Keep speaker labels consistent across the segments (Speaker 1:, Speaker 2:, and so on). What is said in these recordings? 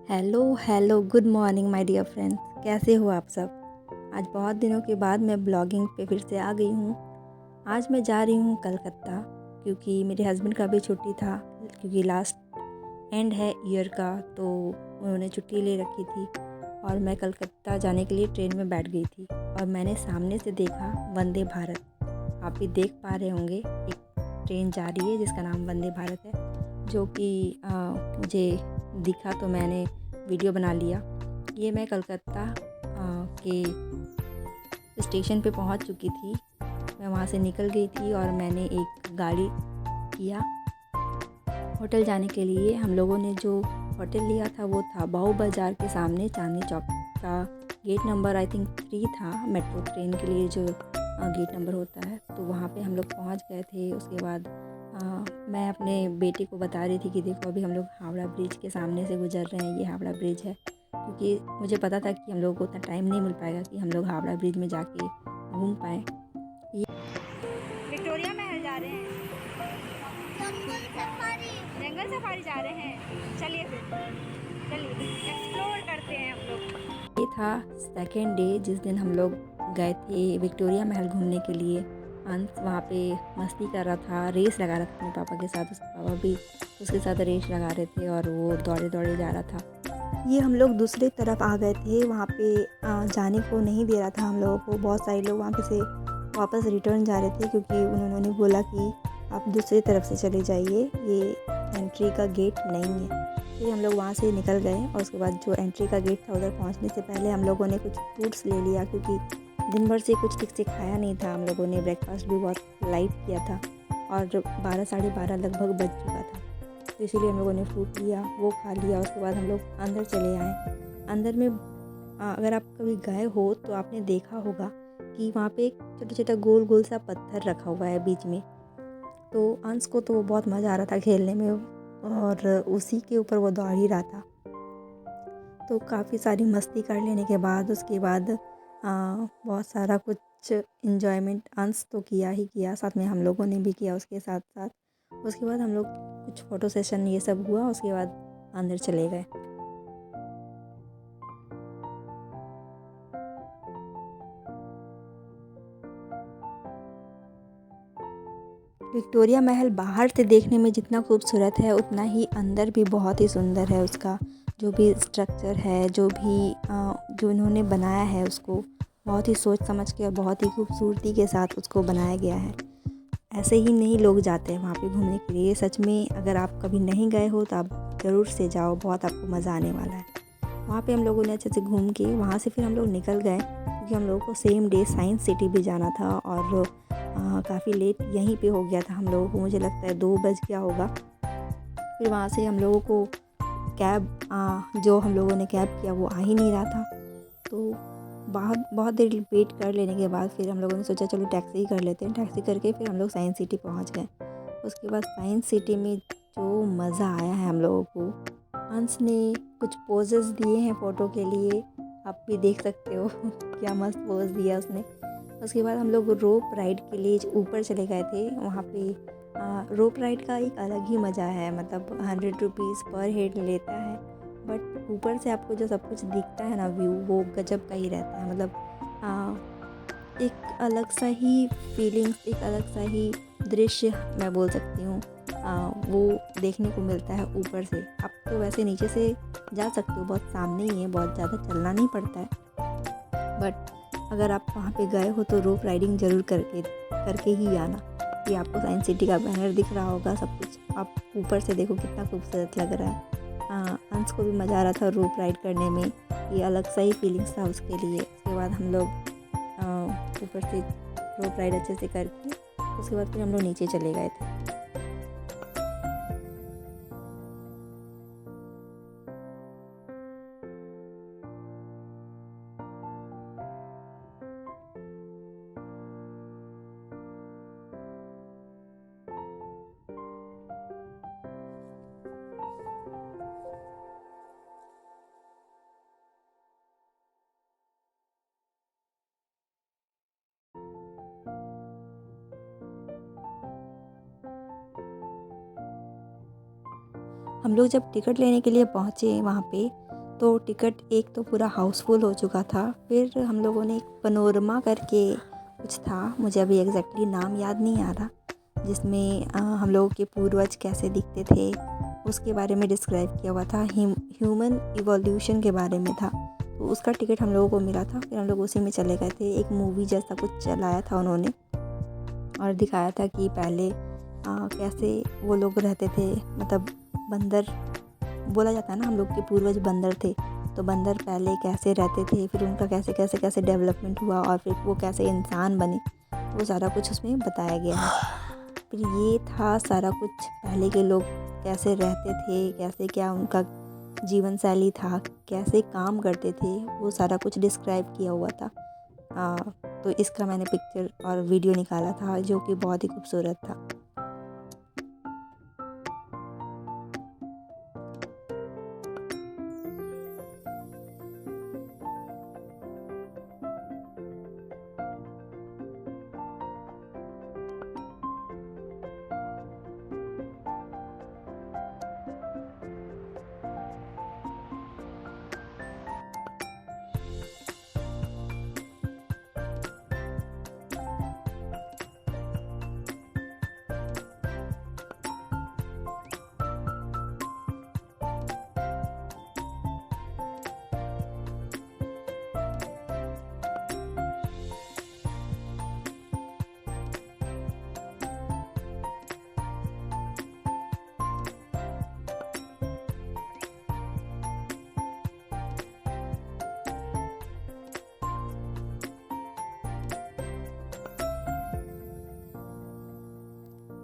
Speaker 1: Hello hello good morning my dear friends. कैसे हो आप सब। आज बहुत दिनों के बाद मैं ब्लॉगिंग पे फिर से आ गई हूँ। आज मैं जा रही हूँ कलकत्ता क्योंकि मेरे हस्बैंड का भी छुट्टी था, क्योंकि लास्ट एंड है ईयर का, तो उन्होंने छुट्टी ले रखी थी और मैं कलकत्ता जाने के लिए ट्रेन में बैठ गई थी। और मैंने सामने से देखा वंदे भारत। आप भी देख पा रहे होंगे, एक ट्रेन जा रही है जिसका नाम वंदे भारत है, जो कि मुझे दिखा तो मैंने वीडियो बना लिया। ये मैं कलकत्ता के स्टेशन पे पहुंच चुकी थी। मैं वहां से निकल गई थी और मैंने एक गाड़ी किया होटल जाने के लिए। हम लोगों ने जो होटल लिया था वो था बाहू बाज़ार के सामने चांदनी चौक का गेट नंबर आई थिंक 3 था। मेट्रो ट्रेन के लिए जो गेट नंबर होता है, तो वहाँ पे हम लोग पहुँच गए थे। उसके बाद मैं अपने बेटे को बता रही थी कि देखो अभी हम लोग हावड़ा ब्रिज के सामने से गुजर रहे हैं, ये हावड़ा ब्रिज है। क्योंकि मुझे पता था कि हम लोगों को उतना टाइम नहीं मिल पाएगा कि हम लोग हावड़ा ब्रिज में जाके घूम पाएँ।
Speaker 2: विक्टोरिया महल जा रहे हैं, जंगल सफारी जा रहे हैं। चलिए फिर, चलिए एक्सप्लोर करते हैं हम लोग।
Speaker 1: ये था सेकेंड डे जिस दिन हम लोग गए थे विक्टोरिया महल घूमने के लिए। अंश वहाँ पे मस्ती कर रहा था, रेस लगा रहा था अपने पापा के साथ। उसके पापा भी उसके साथ रेस लगा रहे थे और वो दौड़े दौड़े जा रहा था। ये हम लोग दूसरी तरफ आ गए थे, वहाँ पे जाने को नहीं दे रहा था हम लोगों को। बहुत सारे लोग वहाँ पे से वापस रिटर्न जा रहे थे क्योंकि उन्होंने बोला कि आप दूसरी तरफ से चले जाइए, ये एंट्री का गेट नहीं है। फिर हम लोग वहाँ से निकल गए और उसके बाद जो एंट्री का गेट था उधर पहुँचने से पहले हम लोगों ने कुछ फ्रूट्स ले लिया, क्योंकि दिन भर से कुछ ठीक से खाया नहीं था। हम लोगों ने ब्रेकफास्ट भी बहुत लाइट किया था और 12 साढ़े 12 लगभग बज चुका था, तो इसीलिए हम लोगों ने फ्रूट लिया, वो खा लिया। उसके बाद हम लोग अंदर चले आए। अंदर में अगर आप कभी गए हो तो आपने देखा होगा कि वहाँ पे एक छोटा छोटा गोल गोल सा पत्थर रखा हुआ है बीच में। तो अंश को तो बहुत मज़ा आ रहा था खेलने में और उसी के ऊपर वो दौड़ ही रहा था। तो काफ़ी सारी मस्ती कर लेने के बाद उसके बाद बहुत सारा कुछ इन्जॉयमेंट अंश तो किया ही किया, साथ में हम लोगों ने भी किया उसके साथ साथ। उसके बाद हम लोग कुछ फ़ोटो सेशन ये सब हुआ, उसके बाद अंदर चले गए। विक्टोरिया महल बाहर से देखने में जितना खूबसूरत है, उतना ही अंदर भी बहुत ही सुंदर है। उसका जो भी स्ट्रक्चर है, जो इन्होंने बनाया है, उसको बहुत ही सोच समझ के और बहुत ही खूबसूरती के साथ उसको बनाया गया है। ऐसे ही नहीं लोग जाते हैं वहाँ पे घूमने के लिए। सच में अगर आप कभी नहीं गए हो तो आप ज़रूर से जाओ, बहुत आपको मज़ा आने वाला है। वहाँ पे हम लोगों ने अच्छे से घूम के वहाँ से फिर हम लोग निकल गए, क्योंकि हम लोगों को सेम डे साइंस सिटी भी जाना था और काफ़ी लेट यहीं पे हो गया था हम लोगों को। मुझे लगता है 2 बज गया होगा। फिर वहाँ से हम लोगों को जो हम लोगों ने कैब किया वो आ ही नहीं रहा था। तो बहुत बहुत देर वेट कर लेने के बाद फिर हम लोगों ने सोचा चलो टैक्सी ही कर लेते हैं। टैक्सी करके फिर हम लोग साइंस सिटी पहुँच गए। उसके बाद साइंस सिटी में जो मज़ा आया है हम लोगों को। अंश ने कुछ पोजेस दिए हैं फ़ोटो के लिए, आप भी देख सकते हो क्या मस्त पोज दिया उसने। उसके बाद हम लोग रोप राइड के लिए ऊपर चले गए थे। वहाँ पे रोप राइड का एक अलग ही मज़ा है, मतलब 100 रुपीज़ पर हेड लेता है, बट ऊपर से आपको जो सब कुछ दिखता है ना, व्यू, वो गजब का ही रहता है। मतलब एक अलग सा ही फीलिंग्स, एक अलग सा ही दृश्य मैं बोल सकती हूँ, वो देखने को मिलता है ऊपर से। आप तो वैसे नीचे से जा सकते हो, बहुत सामने ही है, बहुत ज़्यादा चलना नहीं पड़ता है। बट अगर आप वहाँ पे गए हो तो रोप राइडिंग ज़रूर करके ही आना। ये आपको साइंस सिटी का बैनर दिख रहा होगा, सब कुछ आप ऊपर से देखो कितना खूबसूरत लग रहा है। अंश को भी मज़ा आ रहा था रोप राइड करने में, ये अलग सा ही फीलिंग्स था उसके लिए। उसके बाद हम लोग ऊपर से रोप राइड अच्छे से करके उसके बाद फिर हम लोग नीचे चले गए थे। हम लोग जब टिकट लेने के लिए पहुँचे वहाँ पे, तो टिकट एक तो पूरा हाउसफुल हो चुका था। फिर हम लोगों ने एक पनोरमा करके कुछ था, मुझे अभी एग्जैक्टली नाम याद नहीं आ रहा, जिसमें हम लोगों के पूर्वज कैसे दिखते थे उसके बारे में डिस्क्राइब किया हुआ था। ह्यूमन इवोल्यूशन के बारे में था। तो उसका टिकट हम लोगों को मिला था। फिर हम लोग उसी में चले गए थे। एक मूवी जैसा कुछ चलाया था उन्होंने और दिखाया था कि पहले कैसे वो लोग रहते थे। मतलब बंदर बोला जाता है ना, हम लोग के पूर्वज बंदर थे, तो बंदर पहले कैसे रहते थे, फिर उनका कैसे कैसे कैसे डेवलपमेंट हुआ और फिर वो कैसे इंसान बने, वो सारा कुछ उसमें बताया गया है। फिर ये था सारा कुछ, पहले के लोग कैसे रहते थे, कैसे क्या उनका जीवन शैली था, कैसे काम करते थे, वो सारा कुछ डिस्क्राइब किया हुआ था। तो इसका मैंने पिक्चर और वीडियो निकाला था जो कि बहुत ही खूबसूरत था।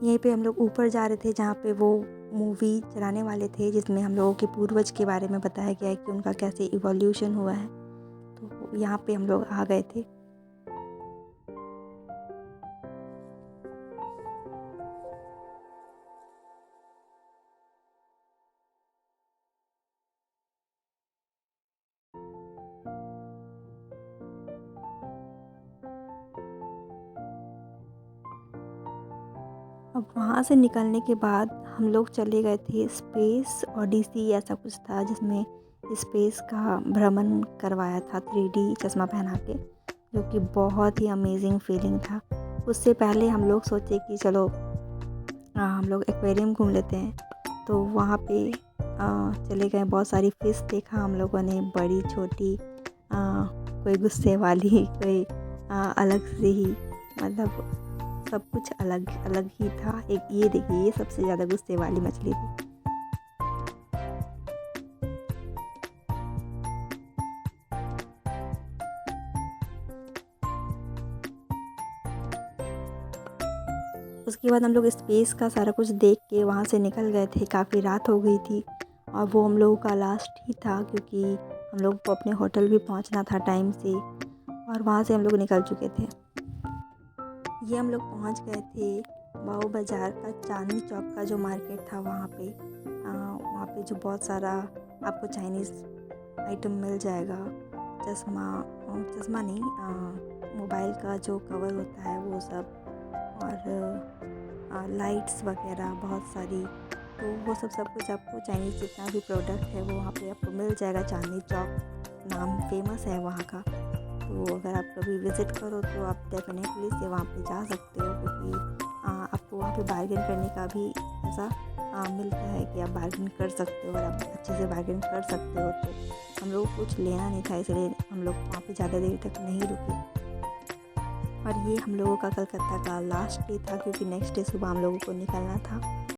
Speaker 1: यहीं पे हम लोग ऊपर जा रहे थे जहाँ पे वो मूवी चलाने वाले थे, जिसमें हम लोगों के पूर्वज के बारे में बताया गया है कि उनका कैसे इवोल्यूशन हुआ है। तो यहाँ पे हम लोग आ गए थे। अब वहाँ से निकलने के बाद हम लोग चले गए थे स्पेस ओडिसी, ऐसा कुछ था जिसमें स्पेस का भ्रमण करवाया था 3D चश्मा पहना के, जो कि बहुत ही अमेजिंग फीलिंग था। उससे पहले हम लोग सोचे कि चलो हम लोग एक्वेरियम घूम लेते हैं। तो वहाँ पे चले गए, बहुत सारी फ़िश देखा हम लोगों ने, बड़ी छोटी, कोई गुस्से वाली, कोई अलग से ही, मतलब सब कुछ अलग अलग ही था। एक ये देखिए, ये सबसे ज़्यादा गुस्से वाली मछली थी। उसके बाद हम लोग स्पेस का सारा कुछ देख के वहाँ से निकल गए थे। काफ़ी रात हो गई थी और वो हम लोगों का लास्ट ही था, क्योंकि हम लोग को अपने होटल भी पहुँचना था टाइम से और वहाँ से हम लोग निकल चुके थे। ये हम लोग पहुँच गए थे बाऊ बाज़ार का, चांदनी चौक का जो मार्केट था वहाँ पे जो बहुत सारा आपको चाइनीज़ आइटम मिल जाएगा। चश्मा नहीं, मोबाइल का जो कवर होता है वो सब, और लाइट्स वगैरह बहुत सारी। तो वो सब कुछ आपको चाइनीज़ जितना भी प्रोडक्ट है वो वहाँ पे आपको मिल जाएगा। चांदनी चौक नाम फेमस है वहाँ का। तो अगर आप कभी विज़िट करो तो आप डेफिनेटली से वहाँ पे जा सकते हो, क्योंकि आपको वहाँ पे बार्गेन करने का भी ऐसा मिलता है कि आप बार्गेन कर सकते हो। और आप अच्छे से बार्गेन कर सकते हो। तो हम लोग कुछ लेना नहीं था, इसलिए हम लोग वहाँ पे ज़्यादा देर तक नहीं रुके। और ये हम लोगों का कलकत्ता का लास्ट डे था, क्योंकि नेक्स्ट डे सुबह हम लोगों को निकलना था।